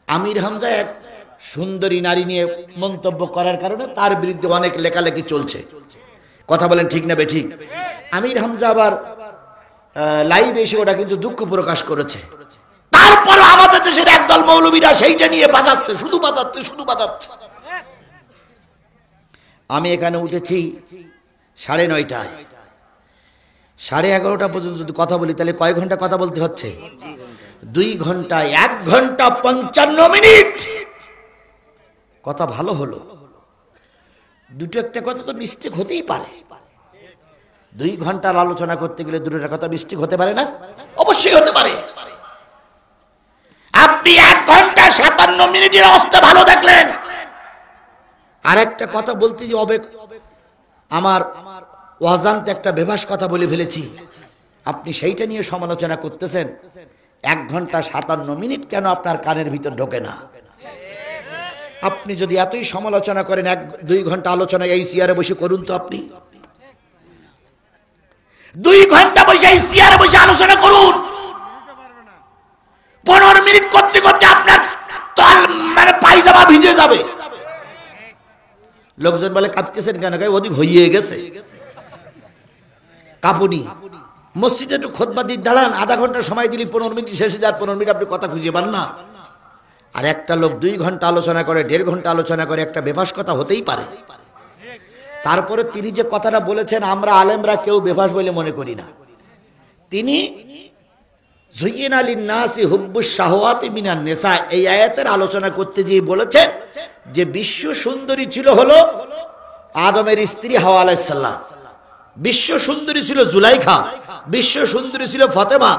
আমির হামজা এক সুন্দরী নারী নিয়ে মন্তব্য করার কারণে তার বিরুদ্ধে অনেক লেখালেখি চলছে। কথা বলেন ঠিক না বেঠিক? আমির হামজা আবার লাইভে এসে ওটা কিন্তু দুঃখ প্রকাশ করেছে। তারপর আমাদের দেশের একদল মৌলবীরা সেইটা নিয়ে বাজাচ্ছে, শুধু বাজাচ্ছে। আমি এখানে উঠেছি 9:30, 11:30 পর্যন্ত যদি কথা বলি তাহলে কয় ঘন্টা কথা বলতে হচ্ছে? 2 ঘন্টা, 1 ঘন্টা 55 মিনিট কথা ভালো হলো। দুটো একটা কথা তো মিস্টেক হতেই পারে। 2 ঘন্টার আলোচনা করতে গেলে দুটোটা কথা মিস্টেক হতে পারে না? অবশ্যই হতে পারে। আপনি 1 ঘন্টা 57 মিনিটের অবস্থা ভালো দেখলেন, আর একটা কথা বলতে যে আমার অজান্তে একটা বেভাস কথা বলে ফেলেছি, আপনি সেইটা নিয়ে সমালোচনা করতেছেন। 1 ঘন্টা 57 মিনিট কেন আপনার কানের ভিতর ঢোকে না? আপনি যদি এতই সমালোচনা করেন 1-2 ঘন্টা আলোচনা এই চেয়ারে বসে করুন তো। আপনি 2 ঘন্টা বসে এই চেয়ারে বসে আলোচনা করুন। 15 মিনিট করতে করতে আপনার মানে পায়জামা ভিজে যাবে। লোকজন বলে কাঁপতেছেন কেন? অধিক হইয়ে গেছে কাপুনি। মসজিদে একটু খুতবা দিয়ে দাঁড়ান, আধা ঘন্টা সময় দিলি 15 মিনিট শেষে যায়, 15 মিনিট আপনি কথা খুঁজে পান না। আর একটা লোক 2 ঘন্টা আলোচনা করে, 1.5 ঘন্টা আলোচনা করে, একটা বেভাস কথা হতেই পারে। তারপরে তিনি যে কথাটা বলেছেন, আমরা আলেমরা কেউ বেভাস বলে মনে করি না। তিনি যুয়িনা লিন-নাসি হুব্বুশ শাহওয়াতি মিনান নিসা, এই আয়াতের আলোচনা করতে গিয়ে বলেছেন যে বিশ্ব সুন্দরী ছিল হলো আদমের স্ত্রী হাওয়া আলাইহিস সালাম, বিশ্ব সুন্দরী ছিল জুলাইখা, বিশ্ব সুন্দরী ছিল ফাতেমা।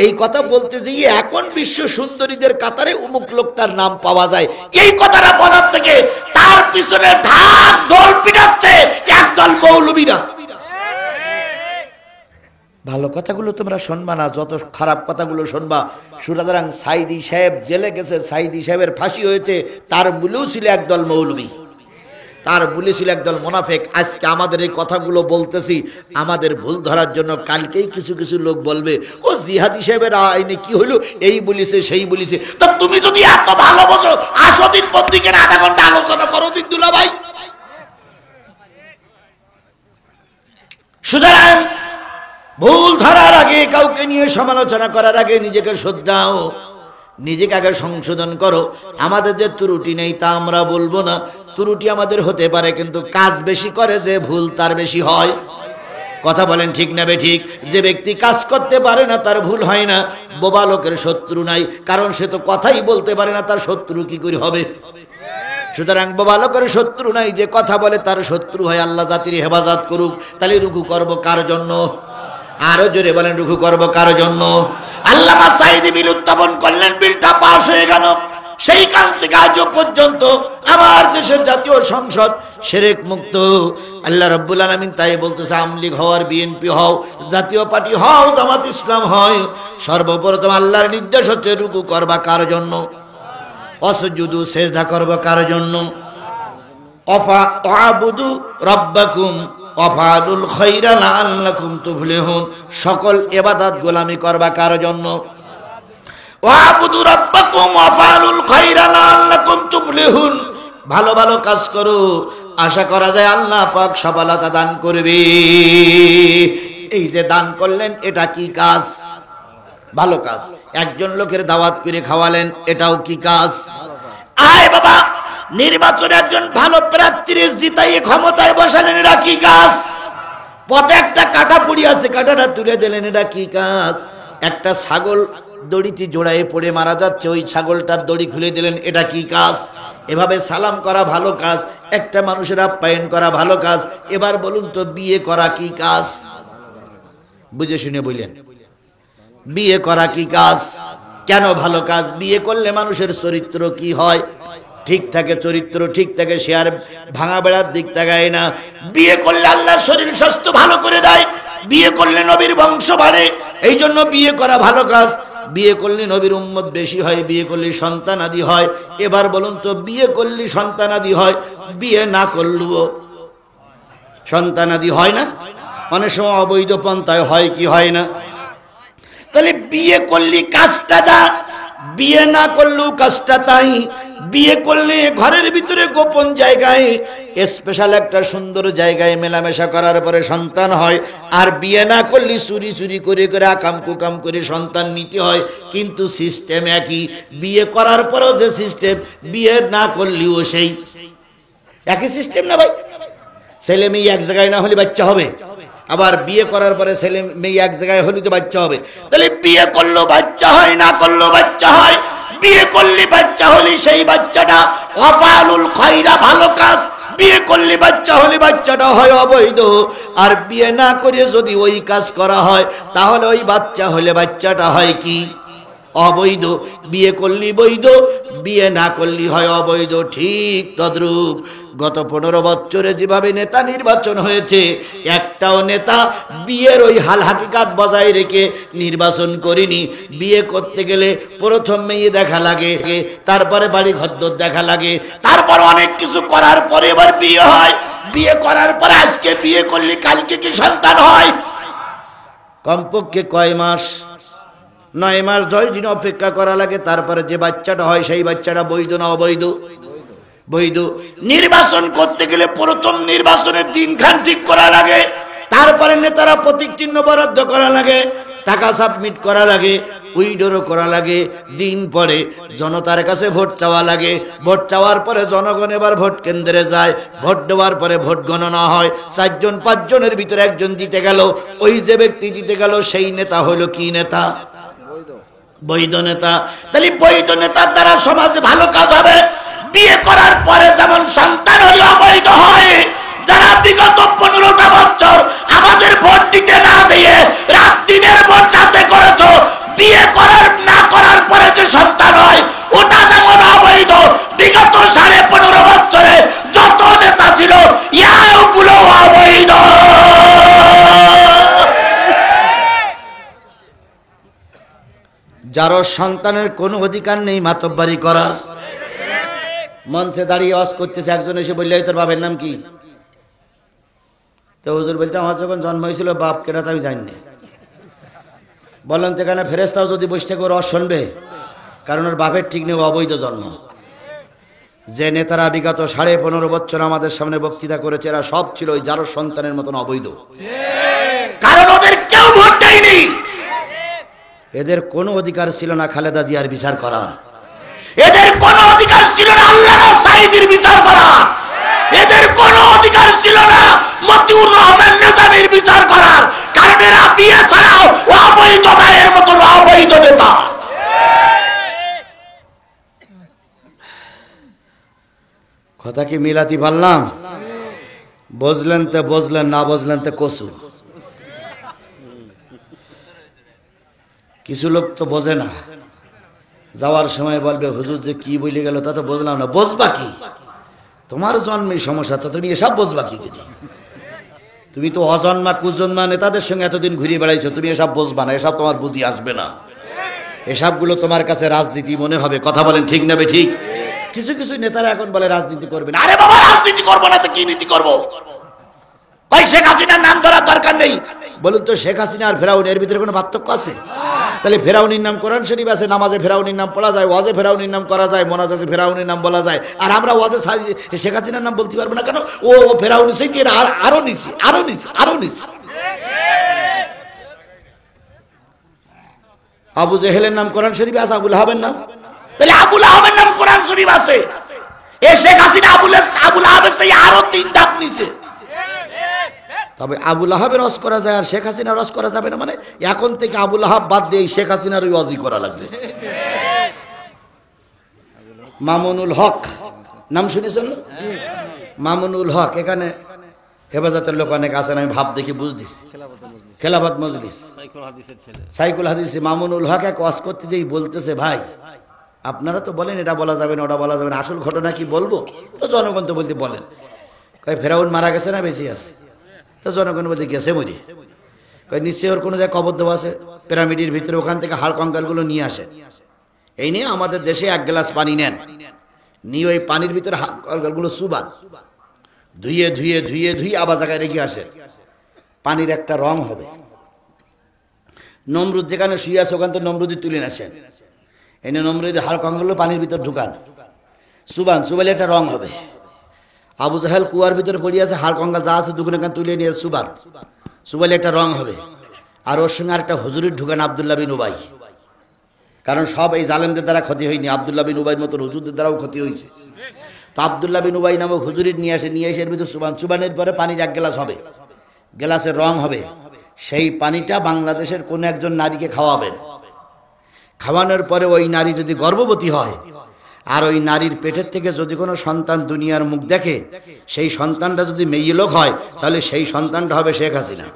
এই কথা বলতে গিয়ে এখন বিশ্ব সুন্দরীদের কাতারে অমুক লোকটার নাম পাওয়া যায়। এই কথাটা বলার থেকে তার পিছনে ঢাক ঢোল পিটাচ্ছে একদল মৌলবীরা। ভালো কথাগুলো তোমরা শুনবা না, যত খারাপ কথাগুলো শুনবা। সুতরাং সাইদি সাহেব জেলে গেছে, সাইদি সাহেবের ফাঁসি হয়েছে, তার মূলেও ছিল একদল মৌলবী, তার মূলে ছিল একদল মুনাফিক। আজকে আমাদের এই কথাগুলো বলতেছি আমাদের ভুল ধরার জন্য। কালকেই কিছু কিছু লোক বলবে ও জিহাদি সাহেবের আইনে কি হলো, এই বলিছে সেই বলিছে। তো তুমি যদি এত ভালো বোঝো, আসো দিন পত্রিকার আধা ঘন্টা আলোচনা করো দিন দুলা ভাই। সুতরাং ভুল ধরার আগে, কাউকে নিয়ে সমালোচনা করার আগে নিজেকে শুধরাও, নিজেকে আগে সংশোধন করো। আমাদের যে ত্রুটি নেই তা আমরা বলবো না, ত্রুটি আমাদের হতে পারে, কিন্তু কাজ বেশি করে যে ভুল তার বেশি হয়। কথা বলেন ঠিক না বেঠিক? যে ব্যক্তি কাজ করতে পারে না তার ভুল হয় না। বোবা লোকের শত্রু নাই, কারণ সে তো কথাই বলতে পারে না, তার শত্রু কি করে হবে? সুতরাং বোবা লোকের শত্রু নাই, যে কথা বলে তার শত্রু হয়। আল্লাহ জাতির হেফাজত করুক। তাহলে রুকু করব কার জন্য? আরো জোরে বলেন, রুকু করব কার জন্য? আল্লামা সাঈদী বিল উত্থাপন করলেন, বিলটা পাস হয়ে গেল। সেই কাল থেকে আজও পর্যন্ত আমার দেশের জাতীয় সংসদ শিরক মুক্ত। আল্লাহ রাব্বুল আলামিন তাই বলতেছে, আওয়ামী লীগ হও আর বিএনপি হও, জাতীয় পার্টি হও, জামাত ইসলাম হয়, সর্বপ্রথম আল্লাহর নির্দেশ হচ্ছে রুকু করবা কার জন্য? ওয়াসজুদু, সিজদা করবা কার জন্য? আ'বুদু রাব্বাকুম ওয়াফআলুল খায়রা লাআল্লাকুম তুফলিহুন, সকল ইবাদত গোলামি করবা কার জন্য? ওয়া'বুদু রাব্বাকুম ওয়াফআলুল খায়রা লাআল্লাকুম তুফলিহুন, ভালো ভালো কাজ করো, আশা করা যায় আল্লাহ পাক সফলতা দান করবে। এই যে দান করলেন, এটা কি কাজ? ভালো কাজ। একজন লোকের দাওয়াত করে খাওয়ালেন, এটাও কি কাজ? আয় বাবা, নির্বাচনে একজন ভালো প্রার্থীর জিতাই ক্ষমতায় বসালেন, এটা কি কাজ? পথে একটা কাটা পড়ে আছে, কাটাটা তুলে দিলেন, এটা কি কাজ? একটা ছাগল দড়িতে জোড়ায় পড়ে মারা যাচ্ছে, ওই ছাগলটার দড়ি খুলে দিলেন, এটা কি কাজ? এভাবে সালাম করা ভালো কাজ, একটা মানুষের আপ্যায়ন করা ভালো কাজ। এবার বলুন তো, বিয়ে করা কি কাজ? বুঝে শুনে বললেন, বিয়ে করা কি কাজ? কেন ভালো কাজ? বিয়ে করলে মানুষের চরিত্র কি হয়? ঠিক থাকে, চরিত্র ঠিক থাকে, সে আর ভাঙা বেড়ার দিক তাকায় না। বিয়ে করলে আল্লাহ শরীর স্বাস্থ্য ভালো করে দেয়, বিয়ে করলে নবীর বংশ বাড়ে, এই জন্য বিয়ে করা ভালো কাজ। বিয়ে করলে নবীর উম্মত বেশি হয়, বিয়ে করলে সন্তানাদি হয়। এবার বলুন তো, বিয়ে করলে সন্তানাদি হয়, বিয়ে না করলেও সন্তানাদি হয় না? অনেক সময় অবৈধ পন্থায় হয় কি হয় না? তাহলে বিয়ে করলি কাজটা যা, বিয়ে না করলেও কাজটা তাই। বিয়ে করলে ঘরের ভিতরে গোপন জায়গায় স্পেশাল একটা সুন্দর জায়গায় মেলামেশা করার পরে সন্তান হয়। আর বিয়ে না করলে চুরি চুরি করে করে আকাম কুকাম করে সন্তান নিতে হয়। কিন্তু সিস্টেম একই, বিয়ে করার পরেও যে সিস্টেম, বিয়ে না করলেও সেই একই সিস্টেম না ভাই? ছেলে মেয়ে এক জায়গায় না হলে বাচ্চা হবে, আবার বিয়ে করার পরে ছেলে মেয়ে এক জায়গায় হলে তো বাচ্চা হবে। তাহলে বিয়ে করলেও বাচ্চা হয়, না করলেও বাচ্চা হয়। বিয়ে করলে বাচ্চা হলে সেই বাচ্চাটা ওয়াফালুল খায়রা, ভালো কাজ। বিয়ে করলে বাচ্চা হলে বাচ্চাটা হয় অবৈধ। আর বিয়ে না করে যদি ওই কাজ করা হয় তাহলে ওই বাচ্চা হলে বাচ্চাটা হয় কি? অবৈধ। বিয়ে করলি বৈধ, বিয়ে না করলি হয় অবৈধ। ঠিক তদ্রূপ গত 15 বছরে যেভাবে নেতা নির্বাচন হয়েছে, একটাও নেতা বিয়ের ওই হাল হাকিকাত বজায় রেখে নির্বাচন করেনি। বিয়ে করতে গেলে প্রথম মেয়ে দেখা লাগে, তারপরে বাড়ি ঘরদোর দেখা লাগে, তারপর অনেক কিছু করার পরে এবার বিয়ে হয়। বিয়ে করার পরে আজকে বিয়ে করলে কালকে কি সন্তান হয়? কমপক্ষে কয় মাস? 9 মাস 10 দিন অপেক্ষা করা লাগে। তারপরে যে বাচ্চাটা হয় সেই বাচ্চাটা বৈধ না অবৈধ? বৈধ। নির্বাচন করতে গেলে প্রথম নির্বাচনের দিনখান ঠিক করা লাগে, তারপরে নেতারা প্রতীক চিহ্ন বরাদ্দ করা লাগে, টাকা সাবমিট করা লাগে, উইড্রো করা লাগে। দিন পরে জনতার কাছে ভোট চাওয়া লাগে। ভোট চাওয়ার পরে জনগণ এবার ভোট কেন্দ্রে যায়। ভোট দেওয়ার পরে ভোট গণনা হয়। 4 জন 5 জনের ভিতরে একজন জিতে গেল। ওই যে ব্যক্তি জিতে গেল সেই নেতা হলো কি নেতা? বৈধ নেতা। তাহলে বৈধ নেতার দ্বারা সমাজে ভালো কাজ হবে। বিয়ে করার পরে যেমন সন্তান হলে অবৈধ হয়, যারা বিগত 15টা বছর আমাদের ভোট দিতে না দিয়ে রাত দিনের ভোট সাথে করেছো, বিয়ে করার না করার পরে যে সন্তান হয় ওটা যেমন অবৈধ। বিগত 15.5 বছরে যত নেতা ছিল ইয়াগুলো অবৈধ। যার সন্তানের কোনো অধিকার নেই মাতব্বারি করার। মঞ্চে দাঁড়িয়ে ওয়াজ করতেছে, একজন এসে বললে তোর বাপের নাম কি? তো হুজুর বলতে আমার যখন জন্ম হয়েছিল বাপ কেটা তো আমি জানি না। বললেন তো এখানে ফেরেশতাও যদি বসে থেকে ওর শুনবে, কারণ ওর বাপের ঠিক নেই, অবৈধ জন্ম। যে নেতারা বিগত 15.5 বছর আমাদের সামনে বক্তৃতা করেছে এরা সব ছিল ওই যার সন্তানের মতন অবৈধ, কারণ ওদের কেউ ভোট দেয়নি। এদের কোনো অধিকার ছিল না খালেদা জিয়ার বিচার করার, এদের কোনো অধিকার ছিল না আল্লামা সাঈদীর বিচার করার, এদের কোনো অধিকার ছিল না মতিউর রহমান নিজামীর বিচার করার, কারণ এরা বিয়ে ছাড়াও অবৈধ মায়ের মতো অবৈধ নেতা। কথা কি মিলাতে পারলাম? বুঝলেন তো বুঝলেন, না বুঝলেন তো কসু। কিছু লোক তো বোঝে না, যাওয়ার সময় বলবে হুজুর যে কি বলে গেল তা তো বুঝলাম না। বুঝবা কি? তোমার জন্মের সমস্যা, তো তুমি এসব বুঝবা কি? তুমি তো অজন্মা কুজন্মা নেতাদের সঙ্গে এতদিন ঘুরে বেড়াইছো, তুমি এসব বুঝবা না, এসব তোমার বুঝি আসবে না। এসবগুলো তোমার কাছে রাজনীতি মনে হবে। কথা বলেন ঠিক না ঠিক? কিছু কিছু নেতারা এখন বলে রাজনীতি করবে না। আরে বাবা, রাজনীতি করবো না তো কি নীতি করবো? ভাই শেখ হাসিনার নাম ধরার দরকার নেই। বলুন তো শেখ হাসিনা আর ফেরাউন এর ভিতরে কোনো পার্থক্য আছে? তাহলে ফেরাউনির নাম কোরআন শরীফ আছে, নামাজে ফেরাউনির নাম পড়া যায়, ওয়াজে ফেরাউনির নাম করা যায়, মোনাজাতে ফেরাউনির নাম বলা যায়। আর আমরা ওয়াজে শেখ হাসিনার নাম বলতে পারবো না কেন? ও ফেরাউনি সেই আরো নিচে, আরো নিচে, আরো নিচে। আবু জেহেলের নাম কোরআন শরীফ আছে, আবুল আহাবের নাম, তাহলে আবুল আহাবের নাম কোরআন শরীফ আছে। এ শেখ হাসিনা আবুল আহাবের সেই আরো 3 ধাপ নিচে। তবে আবুল আহাবের রস করা যায় আর শেখ হাসিনার রস করা যাবে না, মানে এখন থেকে আবুল আহাব বাদ দিয়ে শেখ হাসিনার ওয়াজি করা লাগবে। মামুনুল হক নাম শুনেছেন? মামুনুল হক, এখানে হেফাজতের লোক অনেক আছেন, আমি ভাব দেখি বুঝ দিছি। খেলাফত মজলিস সাইকুল হাদিস মামুনুল হক এক ওয়াজ করতে যেই বলতেছে, ভাই আপনারা তো বলেন এটা বলা যাবে না ওটা বলা যাবে না, আসল ঘটনা কি বলবো? তো জনগণ তো বলতে বলেন। কয় ফেরাউন মারা গেছে না বেশি আছে? তো জনগণ বলতে গেছে মরি। কয় নিশ্চয় ওর কোনো জায়গায় কবর দেওয়া আছে পিরামিডের ভিতরে, ওখান থেকে হাড় কঙ্কালগুলো নিয়ে আসে। এই নিয়ে আমাদের দেশে 1 গ্লাস পানি নেন, নিয়ে ওই পানির ভিতরে হাড় কঙ্কালগুলো চুবান, ধুয়ে ধুয়ে ধুয়ে ধুয়ে আবার জায়গায় রেখে আসেন। পানির একটা রং হবে। নমরুদ যেখানে শুয়ে আছে ওখান থেকে নমরুদি তুলে আসেন, এনে নমরুদের হাড় কঙ্গল পানির ভিতর ঢুকান, চুবান, চুবাইলে একটা রং হবে। আবু জাহেল কুয়ার ভিতরে পড়ে আছে, হাড় কঙ্গাল যা আছে দুগুলো তুলে নিয়ে চুবান, চুবাইলে একটা রং হবে। আর ওর সঙ্গে আরেকটা হুজুরের ঢুকান, আব্দুল্লাহ বিন উবাই। কারণ সব এই জালেমদের দ্বারা ক্ষতি হয়নি, আব্দুল্লাহ বিন উবাইয়ের মতন হুজুরদের দ্বারাও ক্ষতি হয়েছে। তো আব্দুল্লাহ বিন উবাই নামক হুজুরির নিয়ে এসে এর ভিতরে চুবান, চুবানের পরে পানির এক গ্লাস হবে, গ্লাসের রং হবে। সেই পানিটা বাংলাদেশের কোন একজন নারীকে খাওয়াবেন। খাওয়ানোর পরে ওই নারী যদি গর্ভবতী হয় আর ওই নারীর পেটের থেকে যদি কোনো সন্তান দুনিয়ার মুখ দেখে, সেই সন্তানটা যদি মেয়ে লোক হয় তাহলে সেই সন্তানটা হবে শেখ হাসিনা।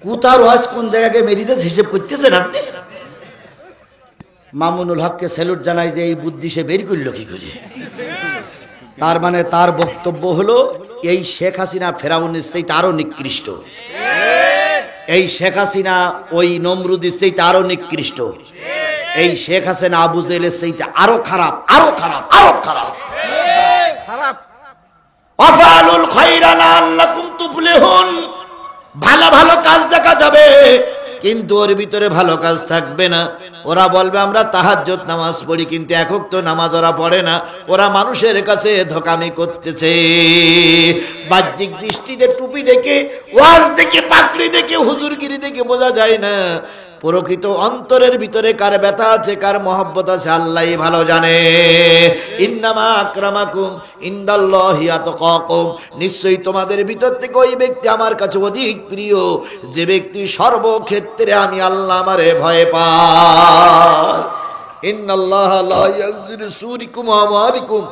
কুতার ওয়াজ কোন জায়গাকে মেরিতে হিসেব করতেছেন আপনি? মামুনুল হককে স্যালুট জানাই যে এই বুদ্ধি সে বের করল কি করে। তার মানে তার বক্তব্য হলো এই শেখ হাসিনা ফেরাউনের চেয়ে আরো নিকৃষ্ট, এই শেখ হাসিনা ওই নমরুদের চেয়ে আরো নিকৃষ্ট, এই শেখ হাসিনা আবু জেলের চেয়ে আরো খারাপ, আরো খারাপ, আরো খারাপ। আফআলুল খায়রা লাআল্লাকুম তুফলিহুন, ভালো ভালো কাজ দেখা যাবে কিন্তু ওর ভিতরে ভালো কাজ থাকবে না। ওরা বলবে আমরা তাহাজ্জুদ নামাজ পড়ি, কিন্তু একক তো নামাজ ওরা পড়ে না, ওরা মানুষের কাছে ধোঁকামি করতেছে। বাহ্যিক দৃষ্টিতে টুপি দেখে, ওয়াজ দেখে, পাগড়ি দেখে, হুজুরগিরি দেখে বোঝা যায় না প্রকৃত অন্তরের ভিতরে কার ব্যথা আছে, কার মহব্বত আছে আল্লাহই ভালো জানে। ইন্নামা আকরামাকুম ইনদাল্লাহি আতকাকুম, নিশ্চয়ই তোমাদের ভিতর থেকে ওই ব্যক্তি আমার কাছে অধিক প্রিয় যে ব্যক্তি সর্বক্ষেত্রে আমি আল্লাহ আমারে ভয় পাই। ইন্নাল্লাহা লা ইয়ানজুরু সুরিকুম ওয়া আমওয়ালিকুম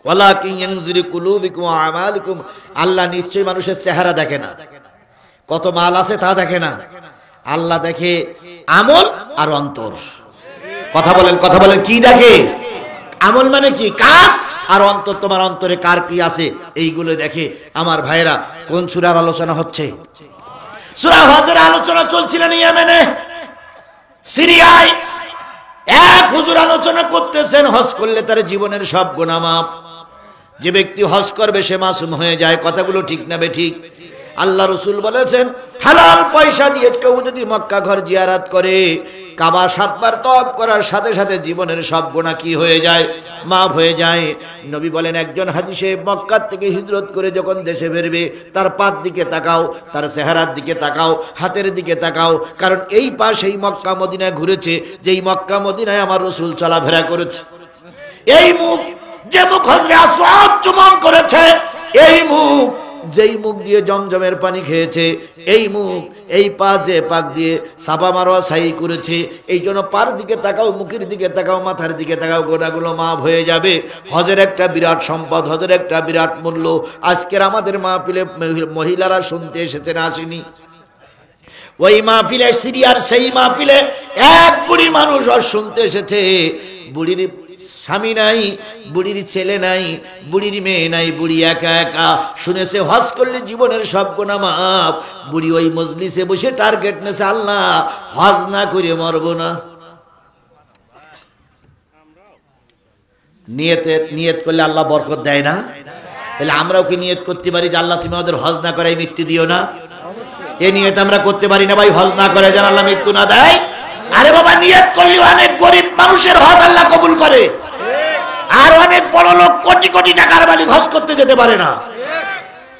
ওয়ালাকিন ইয়ানজুরু কুলুবিকুম ওয়া আমালিকুম। আল্লাহ নিশ্চয়ই মানুষের চেহারা দেখে না, কত মাল আছে তা দেখে না, আল্লাহ দেখে আমল আর অন্তর। কথা বলেন, কথা বলেন, কি দেখে? আমল মানে কি? কাজ। আর অন্তর, তোমার অন্তরে কার কি আছে এইগুলো দেখে। আমার ভাইরা, কোন সূরার আলোচনা হচ্ছে? সূরা হজের আলোচনা চলছিল ইয়েমেনে, সিরিয়ায়। এক হুজুর আলোচনা করতেছেন হজ করলে তার জীবনের সব গুনাহ মাফ, যে ব্যক্তি হজ করবে সে মাসুম হয়ে যায়। কথাগুলো ঠিক না বেঠিক? আল্লাহ রসুল বলেছেন হালাল পয়সা দিয়ে কেউ যদি মক্কা ঘর জিয়ারত করে, কাবা 7 বার তওয়াফ করার সাথে সাথে জীবনের সব গুনাহ কি হয়ে যায়? মাফ হয়ে যায়। নবী বলেন একজন হাজী সাহেব মক্কা থেকে হিজরত করে যখন দেশে ফিরবে, তার পার দিকে তাকাও, তার চেহারার দিকে তাকাও, হাতের দিকে তাকাও, কারণ এই পা সেই মক্কা মদিনায় ঘুরেছে যেই মক্কা মদিনায় আমার রসুল চলাফেরা করেছে। এই মুখ, যে মুখ হযরত আসওয়াদ চুম্বন করেছে, এই মুখ যেই মুখ দিয়ে জমজমের পানি খেয়েছে, এই মুখ, এই পা যে পাক দিয়ে সাফা মারওয়া সাই করেছে, এই জন্য পার দিকে তাকাও, মুখের দিকে তাকাও, মাথার দিকে তাকাও, গোনাগুলো মাফ হয়ে যাবে। হজের একটা বিরাট সম্পদ, হজের একটা বিরাট মূল্য। আজকের আমাদের মাহফিলে মহিলারা শুনতে এসেছেন, আসেনি? ওই মাহফিলে, সিরিয়ার সেই মাহফিলে এক বুড়ি মানুষ শুনতে এসেছে। বুড়ির স্বামী নাই, বুড়ির ছেলে নাই, বুড়ির মেয়ে নাই, বুড়ি একা একা। শুনেছে হজ করলে জীবনের সব গুনাহ মাফ। বুড়ি ওই মজলিসে বসে টার্গেট নেছে, আল্লাহ হজ না করে মরবো না। নিয়ত করলে আল্লাহ বরকত দেয় না? তাহলে আমরাও কি নিয়ত করতে পারি যে আল্লাহ তুমি আমাদের হজ না করাই মৃত্যু দিও না? এই নিয়ত আমরা করতে পারি না ভাই, হজ না করে যেন আল্লাহ মৃত্যু না দেয়। আরে বাবা, নিয়ত করলে অনেক গরিব মানুষের হজ আল্লাহ কবুল করে, আর অনেক বড় লোক কোটি কোটি টাকার মালিক হজ করতে যেতে পারে না।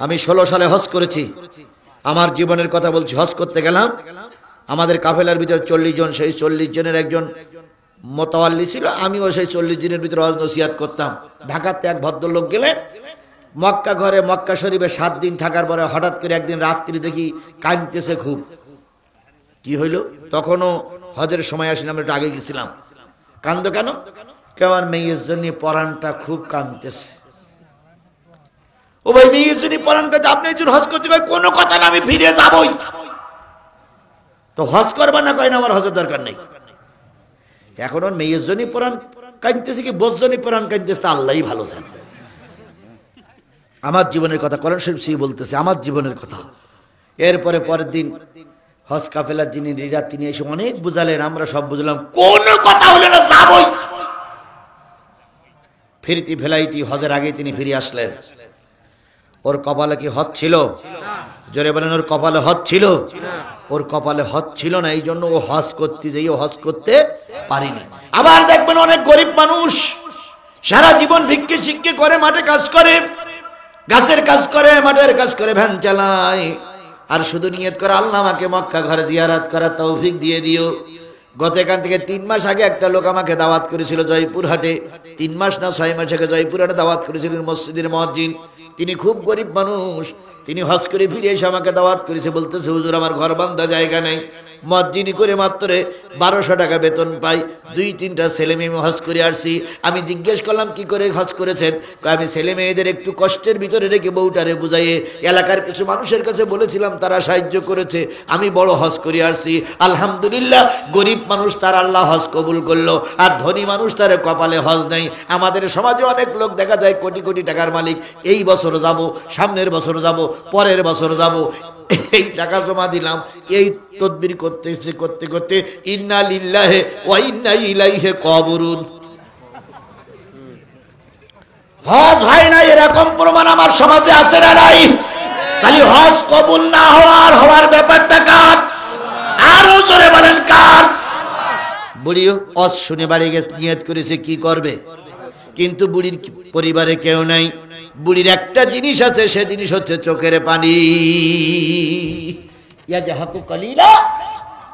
আমি 16 সালে হজ করেছি, আমার জীবনের কথা বলছি। হজ করতে গেলাম, আমাদের কাফেলার ভিতরে 40 জন, সেই 40 জনের একজন মোতাওয়াল্লি ছিল। আমিও সেই 40 জনের ভিতরে হজ নসিহত করতাম। ঢাকাতে এক ভদ্রলোক গেলে মক্কা ঘরে, মক্কা শরীফে 7 দিন থাকার পরে হঠাৎ করে একদিন রাত্রি দেখি কাঁদতেছে খুব। কি হইল? তখনও হজের সময় আসিনি, আমরা একটু আগে গেছিলাম। কান্দো কেন? কেমন মেয়ের জন্য পরানটা খুব কাঁদতেছে। ও ভাই, মেয়ের জন্য পরান কাঁদে, আপনি একজন হজ করতে কয় কোনো কথা না, আমি ফিরে যাবই। তো হজ করবা না? কয় না, আমার হজের দরকার নেই। এখন ওর মেয়ের জন্য পরান কাঁদতেছে কি বোঝ জন্য পরান কাঁদতেছে, আল্লাহই ভালো জানে। আমার জীবনের কথা কোরআন শরীফ বলতেছে, আমার জীবনের কথা। এরপরে পরের দিন হজ কাফেলার যিনি লিডার, তিনি এসে অনেক বুঝালেন, আমরা সব বুঝলাম, কোন কথা হলো না, যাবই। ফিরতি ফ্লাইটই হজের আগে তিনি ফিরে আসলেন। ওর কপালে কি হজ ছিল? জোরে বলেন, ওর কপালে হজ ছিল? ওর কপালে হজ ছিল না, এই জন্য ও হজ করতে যাই ও হজ করতে পারিনি। আবার দেখবেন অনেক গরিব মানুষ সারা জীবন ভিক্ষে শিক্ষে করে, মাঠে কাজ করে, গাছের কাজ করে, মাঠের কাজ করে, ভ্যান চালায়, আর শুধু নিয়ত করে আল্লাহ আমাকে মক্কা ঘরে জিয়ারত করার তৌফিক দিয়ে দিও। গত এখান থেকে 3 মাস আগে একটা লোক আমাকে দাওয়াত করেছিল জয়পুরহাটে, 3 মাস না 6 মাস আগে জয়পুরহাটে দাওয়াত করেছিলেন মসজিদের মুয়াজ্জিন। তিনি খুব গরিব মানুষ, তিনি হজ করে ফিরে এসে আমাকে দাওয়াত করেছে, বলতেছে হুজুর আমার ঘর বান্ধা জায়গা নেই, মুয়াজ্জিনি করে মাত্র 1200 টাকা বেতন পাই, 2-3টা ছেলে মেয়ে হজ করে আসছি। আমি জিজ্ঞেস করলাম কি করে হজ করেছেন? আমি ছেলে মেয়েদের একটু কষ্টের ভিতরে রেখে বউটারে বুঝাইয়ে এলাকার কিছু মানুষের কাছে বলেছিলাম, তারা সাহায্য করেছে, আমি বড় হজ করে আসছি আলহামদুলিল্লাহ। গরিব মানুষ তার আল্লাহ হজ কবুল করলো, আর ধনী মানুষ তার কপালে হজ নেই। আমাদের সমাজে অনেক লোক দেখা যায় কোটি কোটি টাকার মালিক, এই বছর যাব, সামনের বছর যাব, পরের বছর যাব, এই টাকা জমা দিলাম, এই তদবির করতেছে, করতে করতে ইন্না লিল্লাহি ওয়া ইন্না ইলাইহি কাবুরুন। হজ হয় না এরকম প্রমাণ আমার সমাজে আছে না নাই? খালি হজ কবুল না হওয়ার ব্যাপারটা কার? আরো জোরে বলেন কার? বুড়িও হজ শুনে বাড়ি গেছে, নিয়ত করেছে কি করবে, কিন্তু বুড়ির পরিবারে কেউ নাই। বুড়ির একটা জিনিস আছে, সে জিনিস হচ্ছে চোখের পানি। ইয়া জাহাকু কালিলা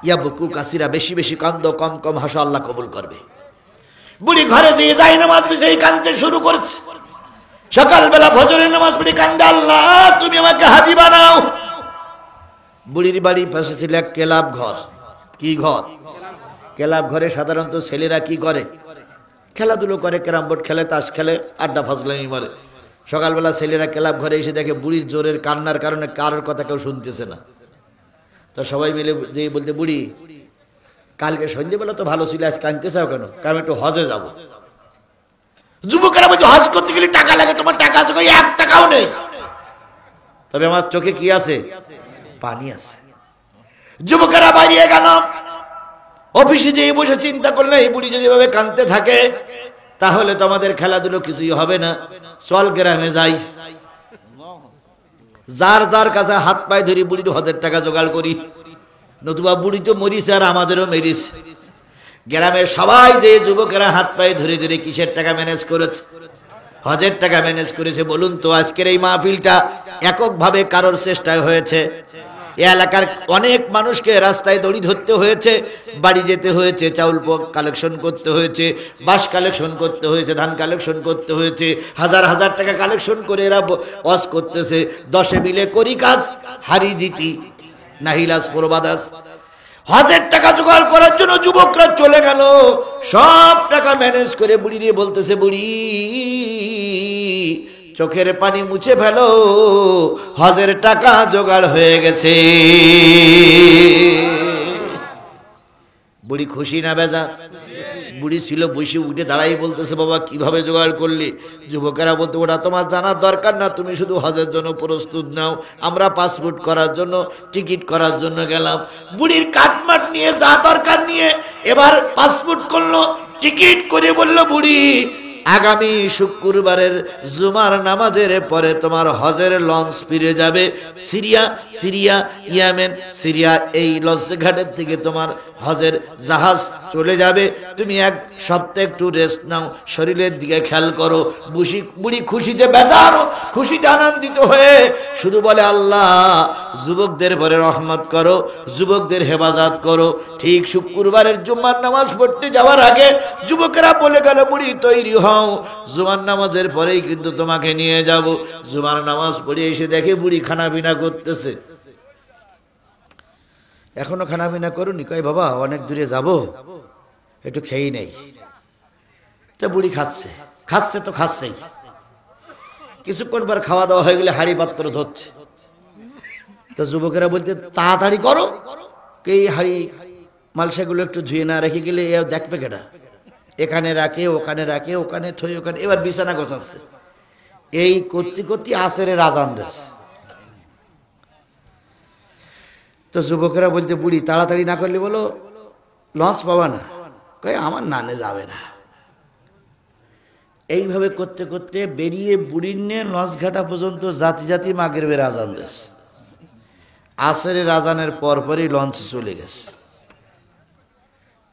ইয়া বুকু কাসিরা, বেশি বেশি কান্দ, কম কম হাসো, আল্লাহ কবুল করবে। বুড়ি ঘরে দিয়ে যায় নামাজ বিছাই কাঁদতে শুরু করেছে। সকালবেলা ফজরের নামাজ পড়ে কান্দে, আল্লাহ তুমি আমাকে হাজী বানাও। বুড়ির বাড়ির পাশে ছিল এক ক্লাব ঘর। কি ঘর? ক্লাব ঘরে সাধারণত ছেলেরা কি করে? খেলাধুলো করে, ক্যারাম বোর্ড খেলে, তাস খেলে, আড্ডা ফাজলামি মারে। সকালবেলা ছেলেরা ক্লাব ঘরে এসে দেখে বুড়ির জোরের কান্নার কারণে কারোর কথা কেউ শুনতেছে না। তো সবাই মিলে যে বলতে, বুড়ি কালকে সন্ধ্যেবেলা তো ভালো ছিল, আজ কাঁদতে চাও কেন? কারণ একটু হজে যাব। যুবকেরা বলছে হজ করতে গেলে টাকা লাগে, তোমার টাকা আছে? 1 টাকাও নেই। তবে আমার চোখে কি আছে? পানি আছে। যুবকেরা বাইরে গেল, অফিসে যেয়ে বসে চিন্তা করলে এই বুড়ি যদি এভাবে কাঁদতে থাকে তাহলে তো আমাদের খেলাধুলো কিছুই হবে না, চল গ্রামে যাই, যার যার কাছে হাত পায়ে ধরি বুড়ির হজের টাকা জোগাড় করি, নতুবা বুড়ি তো মরিছে আর আমাদেরও মেরিস। গ্রামের সবাই যে যুবকেরা হাত পায়ে ধরে ধরে কিসের টাকা ম্যানেজ করেছে? হজের টাকা ম্যানেজ করেছে। বলুন তো আজকের এই মাহফিলটা এককভাবে কারোর চেষ্টায় হয়েছে? এই এলাকার অনেক মানুষকে রাস্তায় দড়ি ধরতে হয়েছে, বাড়ি যেতে হয়েছে, চাউল কালেকশন করতে হয়েছে, বাঁশ কালেকশন করতে হয়েছে, ধান কালেকশন করতে হয়েছে, হাজার হাজার টাকা কালেকশন করে এরা ওয়াজ করতেছে। 10 মিলে করি কাজ, হারি জিতি নাহিলাস প্রবাদাস। হজের টাকা জোগাড় করার জন্য যুবকরা চলে গেল, সব টাকা ম্যানেজ করে বুড়ি বলতেছে, বুড়ি চোখের পানি মুছে ফেলো, হজের টাকা জোগাড় হয়ে গেছে। বুড়ি খুশি না বেজার? বুড়ি ছিল বসে, উঠে দাঁড়াই বলতেছে, বাবা কিভাবে জোগাড় করলি? যুবকেরা বলতে, ওটা তোমার জানার দরকার না, তুমি শুধু হজের জন্য প্রস্তুত নাও, আমরা পাসপোর্ট করার জন্য, টিকিট করার জন্য গেলাম। বুড়ির কাটমাট নিয়ে যা দরকার নিয়ে এবার পাসপোর্ট করলো, টিকিট করে বলল, বুড়ি আগামী শুক্রবারের জুমার নামাজের পরে তোমার হজের লঞ্চ ফিরে যাবে সিরিয়া ইয়েমেন, সিরিয়া এই লঞ্চ ঘাটের থেকে তোমার হজের জাহাজ চলে যাবে। তুমি 1 সপ্তাহ একটু রেস্ট নাও, শরীরের দিকে খেয়াল করো। বুড়ি খুশিতে বেজার, খুশিতে আনন্দিত হয়ে শুধু বলে, আল্লাহ যুবকদের পরে রহমত করো, যুবকদের হেফাজত করো। ঠিক শুক্রবারের জুমার নামাজ পড়তে যাওয়ার আগে যুবকেরা বলে গেল, বুড়ি তৈরি হও, জুমার নামাজের পরেই কিন্তু তোমাকে নিয়ে যাব। জুমার নামাজ পড়ে এসে দেখে বুড়ি খানা পিনা করতেছে। এখনো খানা পিনা করুনি? কয় বাবা অনেক দূরে যাব, একটু খেয়েই নেই। তো বুড়ি খাচ্ছে তো খাচ্ছেই। কিছুক্ষণ পর খাওয়া দাওয়া হয়ে গেলে হাড়ি পাত্র ধরছে। তো যুবকেরা বলতে, তাড়াতাড়ি করো, এই হাড়ি মালসাগুলো একটু ধুয়ে না রেখে গেলে দেখবে কেটা? এখানে রাখে, ওখানে রাখে, ওখানে থই, ওখানে। এবার বিছানা গোছাচ্ছে। এই করতে করতে আসরের আজান দিচ্ছে। তো যুবকেরা বলতে, বুড়ি তাড়াতাড়ি না করলে বলো লঞ্চ পাবা না। কয় আমার নানে যাবে না। এইভাবে করতে করতে বেরিয়ে বুড়ির নিয়ে লঞ্চঘাটা পর্যন্ত জাতি জাতি মাগরিবের আজান দিয়েছে। আসরের আজানের পরপরই লঞ্চে চলে গেছে।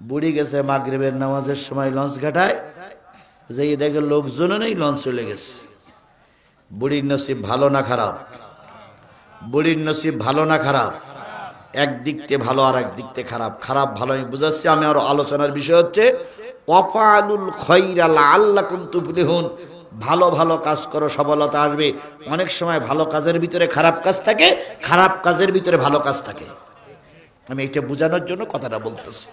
বুড়ি গেছে মাগরিবের নামাজের সময় লঞ্চঘাটায়, যেই দেখে লোকজনও নেই, লঞ্চ চলে গেছে। বুড়ির নসিব ভালো না খারাপ? বুড়ির নসিব ভালো না খারাপ? একদিক থেকে ভালো আর একদিক থেকে খারাপ। খারাপ ভালো আমি বুঝাচ্ছি। আমি আরো আলোচনার বিষয় হচ্ছে ওয়াফালুল খায়রা লাআল্লাকুম তুফলিহুন। ভালো ভালো কাজ করো, সফলতা আসবে। অনেক সময় ভালো কাজের ভিতরে খারাপ কাজ থাকে, খারাপ কাজের ভিতরে ভালো কাজ থাকে। আমি এটা বোঝানোর জন্য কথাটা বলতেছি।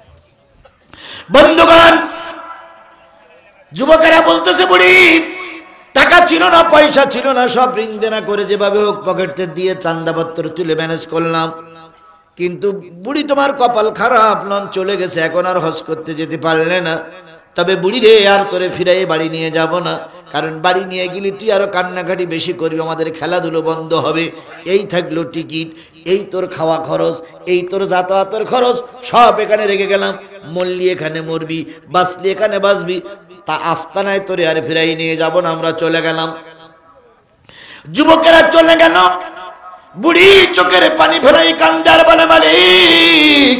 বন্ধুগণ, যুবকেরা বলতেছে বুড়ি টাকা ছিল না, পয়সা ছিল না, সব ঋণ দেনা করে যেভাবে হোক পকেটে দিয়ে চান্দাপত্র তুলে ম্যানেজ করলাম। কিন্তু বুড়ি তোমার কপাল খারাপ, লঞ্চ চলে গেছে, এখন আর হজ করতে যেতে পারলে না। তবে বুড়ি রে, আর তোরে ফিরাই বাড়ি নিয়ে যাব না, কারণ বাড়ি নিয়ে গেলে তুই আরো কান্নাকাটি বেশি করবি, আমাদের খেলাধুলো বন্ধ হবে। এই থাকলো টিকিট, এই তোর খাওয়া খরচ, এই তোর যাতায়াতের খরচ, সব এখানে রেখে গেলাম। মরলি এখানে মরবি, বাঁচলি এখানে বাঁচবি, তা আস্তানায় তোরে আর ফিরাই নিয়ে যাব না, আমরা চলে গেলাম। যুবকেরা চলে গেল। বুড়ি চোখের পানি ফেলাই কান্দার বলে, মালিক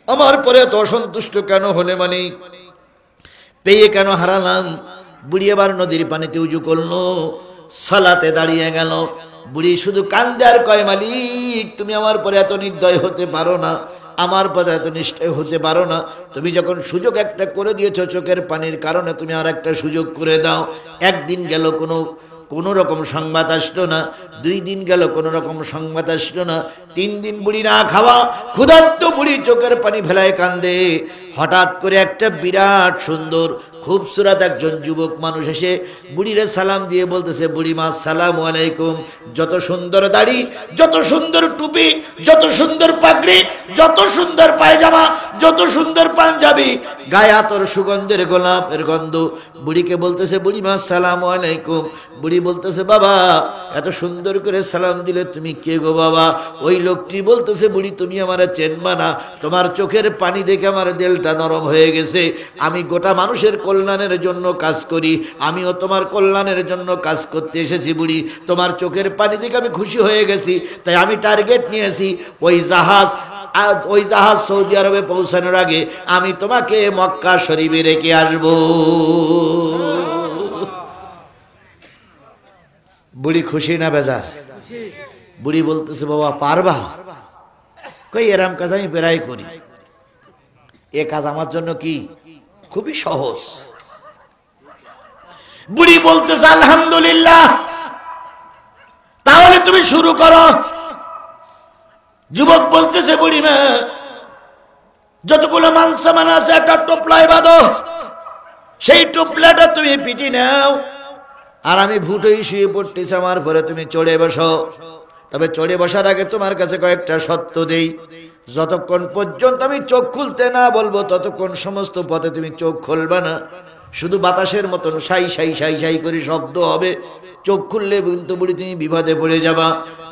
আমার পরে এত অসন্তুষ্ট কেন হলে? মালিক পেয়ে কেন হারালাম? বুড়ি এবার নদীর পানিতে উজু করলো, সালাতে দাঁড়িয়ে গেল। বুড়ি শুধু কান্দে আর কয়, মালিক তুমি আমার পরে এত নির্দয় হতে পারো না, আমার পরে এত নিশ্চয় হতে পারো না। তুমি যখন সুযোগ একটা করে দিয়েছো চোখের পানির কারণে, তুমি আর একটা সুযোগ করে দাও। একদিন গেল, কোনো রকম সংবাদ আসলো না। 2 দিন গেল, কোনো রকম সংবাদ আসলো না। 3 দিন বুড়ি না খাওয়া, ক্ষুধার্ত বুড়ি চোখের পানি ফেলায় কান্দে। হঠাৎ করে একটা বিরাট সুন্দর খুবসুরত একজন যুবক মানুষ এসে বুড়িরে সালাম দিয়ে বলতেছে, বুড়িমা আসসালামু আলাইকুম। যত সুন্দর দাড়ি, যত সুন্দর টুপি, যত সুন্দর পাগড়ি, যত সুন্দর পায়জামা, যত সুন্দর পাঞ্জাবি, গায়ে আতর সুগন্ধের গোলাপের গন্ধ। বুড়িকে বলতেছে, বুড়িমা আসসালামু আলাইকুম। বুড়ি বলতেছে, বাবা এত সুন্দর করে সালাম দিলে তুমি কে গো বাবা? ওই লোকটি বলতেছে, বুড়ি তুমি আমার চেনবা না, তোমার চোখের পানি দেখে আমার দিলটা নরম হয়ে গেছে। আমি গোটা মানুষের কল্যাণের জন্য কাজ করি, আমিও তোমার কল্যাণের জন্য কাজ করতে এসেছি বুড়ি। তোমার চোখের পানি দেখে আমি খুশি হয়ে গেছি, তাই আমি টার্গেট নিয়েছি ওই জাহাজ সৌদি আরবে পৌঁছানোর আগে আমি তোমাকে মক্কা শরীফে রেখে আসবো। বুড়ি খুশি না বেজার? বুড়ি বলতেছে, বাবা পারবা? কই এরম কাজ আমি প্রায় করি, এ কাজ আমার জন্য কি খুবই সহজ। বুড়ি বলতেছে, আলহামদুলিল্লাহ, তাহলে তুমি শুরু করো। যুবক বলতেছে, বুড়ি মা যতগুলো মাল সামান আছে একটা টোপলায় বাঁধো, সেই টোপলাটা তুমি পিটি নাও, আর আমি ভুটোই শুয়ে পড়তেছি, আমার পরে তুমি চড়ে বসো। তবে চড়ে বসার আগে তোমার কাছে কয়েকটা সত্য দেই, যতক্ষণ পর্যন্ত আমি চোখ খুলতে না বলবো ততক্ষণ সমস্ত পথে তুমি চোখ খুলবা না। শুধু বাতাসের মতন সাই সাই সাই সাই করে শব্দ হবে, চোখ খুললে কিন্তু বুড়ি তুমি বিপদে পড়ে যাবা।